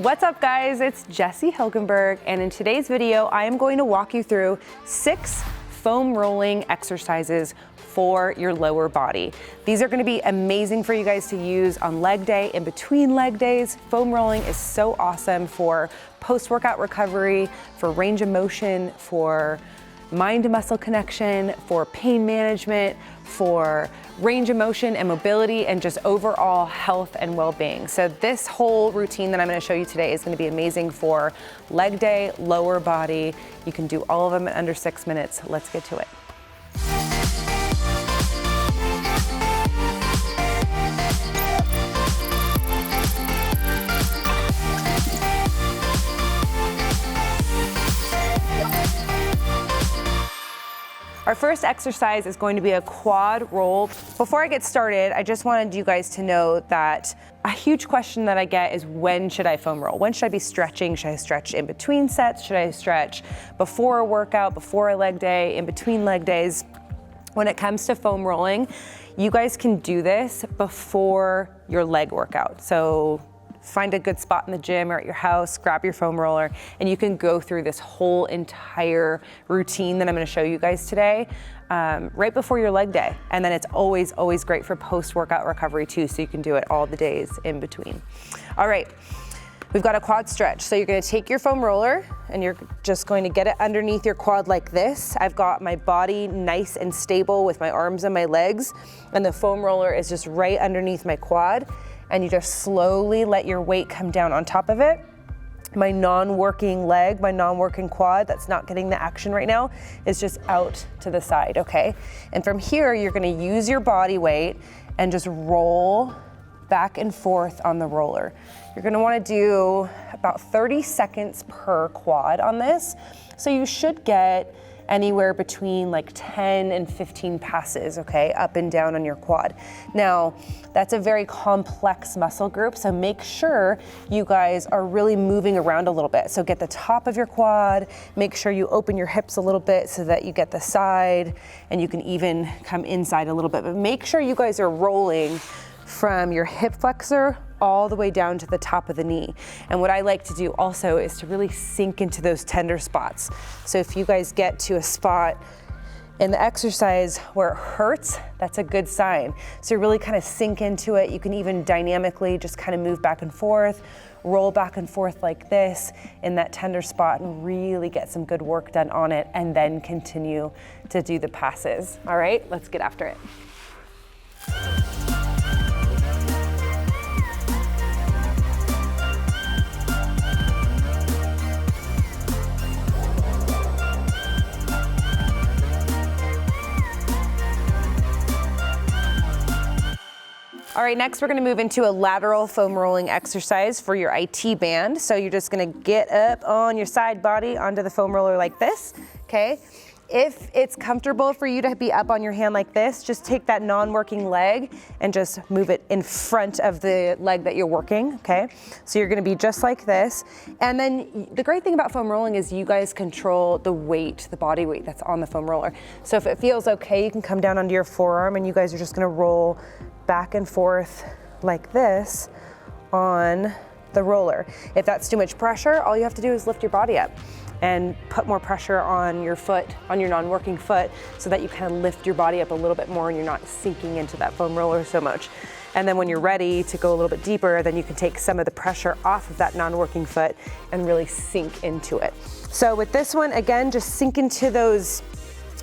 What's up guys, it's Jessie Hilgenberg, and in today's video I am going to walk you through 6 foam rolling exercises for your lower body. These are going to be amazing for you guys to use on leg day, in between leg days. Foam rolling is so awesome for post-workout recovery, for range of motion, for mind to muscle connection, for pain management, for range of motion and mobility, and just overall health and well-being. So this whole routine that I'm going to show you today is going to be amazing for leg day, lower body. You can do all of them in under 6 minutes. Let's get to it. Our first exercise is going to be a quad roll. Before I get started, I just wanted you guys to know that a huge question that I get is, when should I foam roll? When should I be stretching? Should I stretch in between sets? Should I stretch before a workout, before a leg day, in between leg days? When it comes to foam rolling, you guys can do this before your leg workout. So find a good spot in the gym or at your house, grab your foam roller, and you can go through this whole entire routine that I'm going to show you guys today right before your leg day. And then it's always great for post-workout recovery too, so you can do it all the days in between. All right, we've got a quad stretch. So you're going to take your foam roller and you're just going to get it underneath your quad like this. I've got my body nice and stable with my arms and my legs, and the foam roller is just right underneath my quad. And you just slowly let your weight come down on top of it. My non-working leg, my non-working quad that's not getting the action right now is just out to the side, okay? And from here, you're gonna use your body weight and just roll back and forth on the roller. You're gonna wanna do about 30 seconds per quad on this. So you should get anywhere between like 10 and 15 passes, okay, up and down on your quad. Now, that's a very complex muscle group, so make sure you guys are really moving around a little bit. So get the top of your quad, make sure you open your hips a little bit so that you get the side, and you can even come inside a little bit, but make sure you guys are rolling from your hip flexor all the way down to the top of the knee. And what I like to do also is to really sink into those tender spots. So if you guys get to a spot in the exercise where it hurts, that's a good sign. So you really kind of sink into it. You can even dynamically just kind of move back and forth, roll back and forth like this in that tender spot, and really get some good work done on it, and then continue to do the passes. All right, let's get after it. All right, next we're gonna move into a lateral foam rolling exercise for your IT band. So you're just gonna get up on your side body onto the foam roller like this, okay? If it's comfortable for you to be up on your hand like this, just take that non-working leg and just move it in front of the leg that you're working, okay? So you're gonna be just like this. And then the great thing about foam rolling is you guys control the weight, the body weight that's on the foam roller. So if it feels okay, you can come down onto your forearm and you guys are just gonna roll back and forth like this on the roller. If that's too much pressure, all you have to do is lift your body up and put more pressure on your foot, on your non-working foot, so that you kind of lift your body up a little bit more and you're not sinking into that foam roller so much. And then when you're ready to go a little bit deeper, then you can take some of the pressure off of that non-working foot and really sink into it. So with this one, again, just sink into those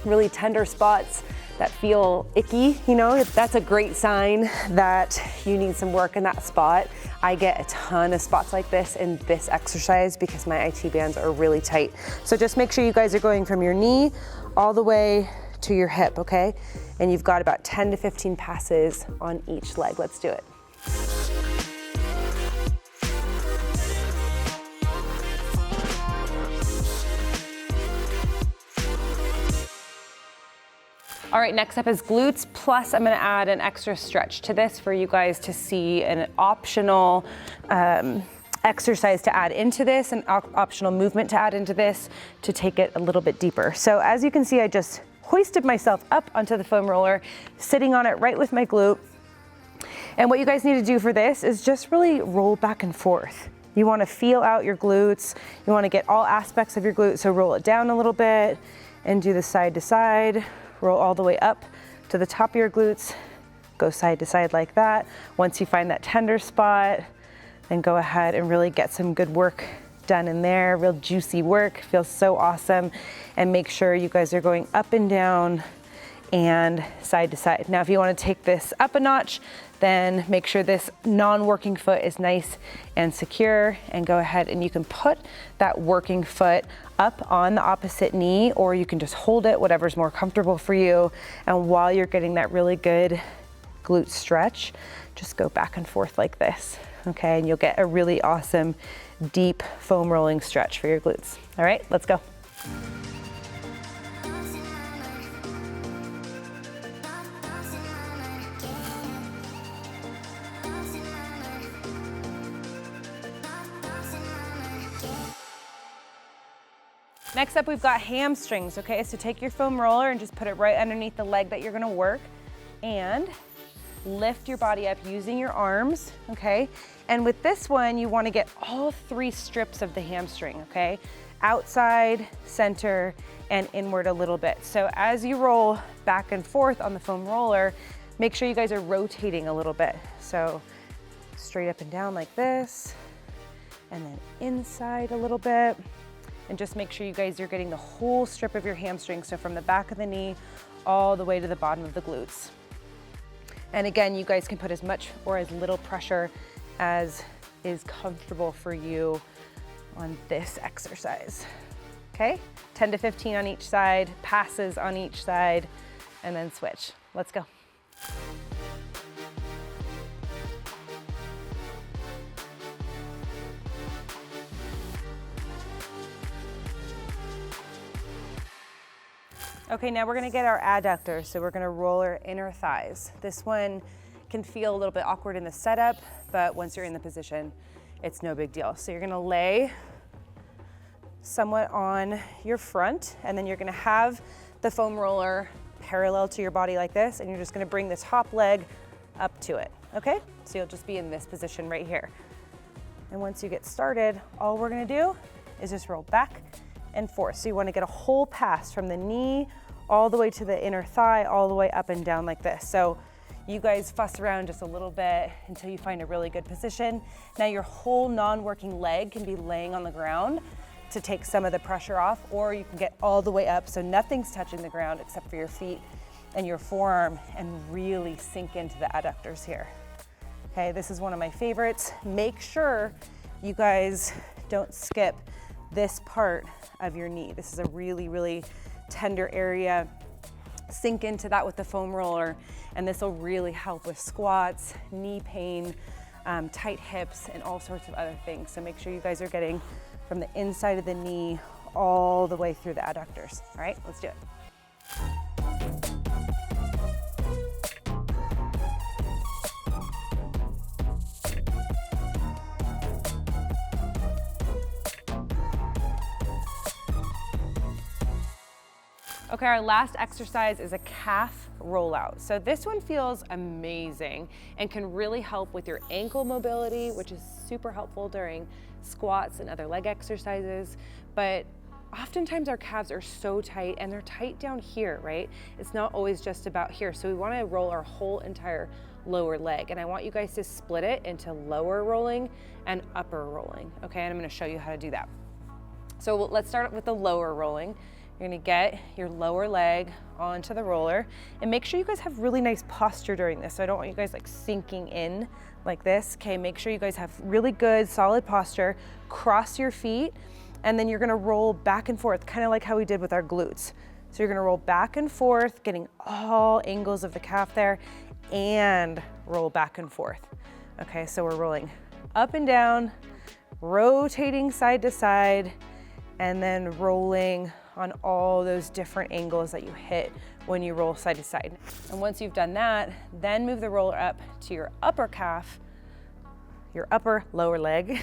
really tender spots that feel icky, you know, that's a great sign that you need some work in that spot. I get a ton of spots like this in this exercise because my IT bands are really tight. So just make sure you guys are going from your knee all the way to your hip, okay? And you've got about 10 to 15 passes on each leg. Let's do it. All right, next up is glutes, plus I'm gonna add an extra stretch to this for you guys to see an optional exercise to add into this, an optional movement to add into this to take it a little bit deeper. So as you can see, I just hoisted myself up onto the foam roller, sitting on it right with my glute. And what you guys need to do for this is just really roll back and forth. You wanna feel out your glutes. You wanna get all aspects of your glutes, so roll it down a little bit and do the side to side. Roll all the way up to the top of your glutes. Go side to side like that. Once you find that tender spot, then go ahead and really get some good work done in there. Real juicy work, feels so awesome. And make sure you guys are going up and down and side to side. Now, if you wanna take this up a notch, then make sure this non-working foot is nice and secure, and go ahead and you can put that working foot up on the opposite knee, or you can just hold it, whatever's more comfortable for you. And while you're getting that really good glute stretch, just go back and forth like this, okay? And you'll get a really awesome, deep foam rolling stretch for your glutes. All right, let's go. Next up, we've got hamstrings, okay? So take your foam roller and just put it right underneath the leg that you're gonna work, and lift your body up using your arms, okay? And with this one, you wanna get all 3 strips of the hamstring, okay? Outside, center, and inward a little bit. So as you roll back and forth on the foam roller, make sure you guys are rotating a little bit. So straight up and down like this, and then inside a little bit. And just make sure you guys are getting the whole strip of your hamstring, so from the back of the knee all the way to the bottom of the glutes. And again, you guys can put as much or as little pressure as is comfortable for you on this exercise, okay? 10 to 15 on each side, passes on each side, and then switch. Let's go. Okay, now we're gonna get our adductors. So we're gonna roll our inner thighs. This one can feel a little bit awkward in the setup, but once you're in the position, it's no big deal. So you're gonna lay somewhat on your front, and then you're gonna have the foam roller parallel to your body like this, and you're just gonna bring the top leg up to it, okay? So you'll just be in this position right here. And once you get started, all we're gonna do is just roll back and forth. So you wanna get a whole pass from the knee all the way to the inner thigh, all the way up and down like this. So you guys fuss around just a little bit until you find a really good position. Now your whole non-working leg can be laying on the ground to take some of the pressure off, or you can get all the way up so nothing's touching the ground except for your feet and your forearm, and really sink into the adductors here. Okay, this is one of my favorites. Make sure you guys don't skip this part of your knee. This is a really, really tender area. Sink into that with the foam roller, and this will really help with squats, knee pain, tight hips, and all sorts of other things. So make sure you guys are getting from the inside of the knee all the way through the adductors. All right, let's do it. Okay, our last exercise is a calf rollout. So this one feels amazing and can really help with your ankle mobility, which is super helpful during squats and other leg exercises. But oftentimes our calves are so tight, and they're tight down here, right? It's not always just about here. So we wanna roll our whole entire lower leg. And I want you guys to split it into lower rolling and upper rolling, okay? And I'm gonna show you how to do that. So let's start with the lower rolling. You're gonna get your lower leg onto the roller, and make sure you guys have really nice posture during this. So I don't want you guys like sinking in like this. Okay, make sure you guys have really good, solid posture. Cross your feet, and then you're gonna roll back and forth, kind of like how we did with our glutes. So you're gonna roll back and forth, getting all angles of the calf there, and roll back and forth. Okay, so we're rolling up and down, rotating side to side, and then rolling on all those different angles that you hit when you roll side to side. And once you've done that, then move the roller up to your upper calf, your upper lower leg,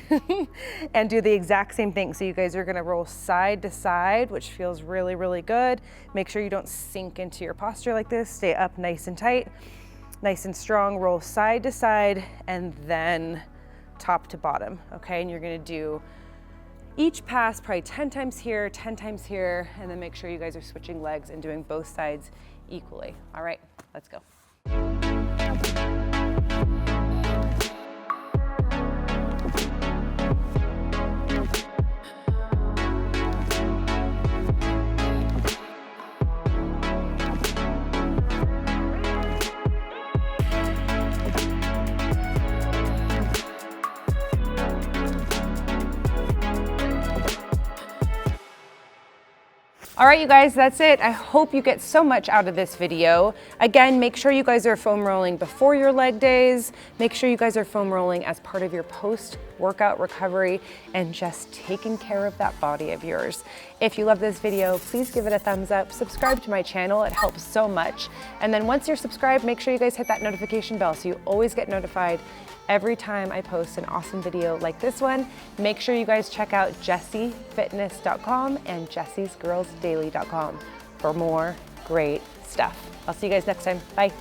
and do the exact same thing. So you guys are gonna roll side to side, which feels really, really good. Make sure you don't sink into your posture like this. Stay up nice and tight, nice and strong. Roll side to side, and then top to bottom, okay? And you're gonna do each pass probably 10 times here, 10 times here, and then make sure you guys are switching legs and doing both sides equally. All right, let's go. All right, you guys, that's it. I hope you get so much out of this video. Again, make sure you guys are foam rolling before your leg days. Make sure you guys are foam rolling as part of your post-workout recovery and just taking care of that body of yours. If you love this video, please give it a thumbs up. Subscribe to my channel, it helps so much. And then once you're subscribed, make sure you guys hit that notification bell so you always get notified every time I post an awesome video like this one. Make sure you guys check out jessiefitness.com and jessiesgirlsdaily.com for more great stuff. I'll see you guys next time. Bye.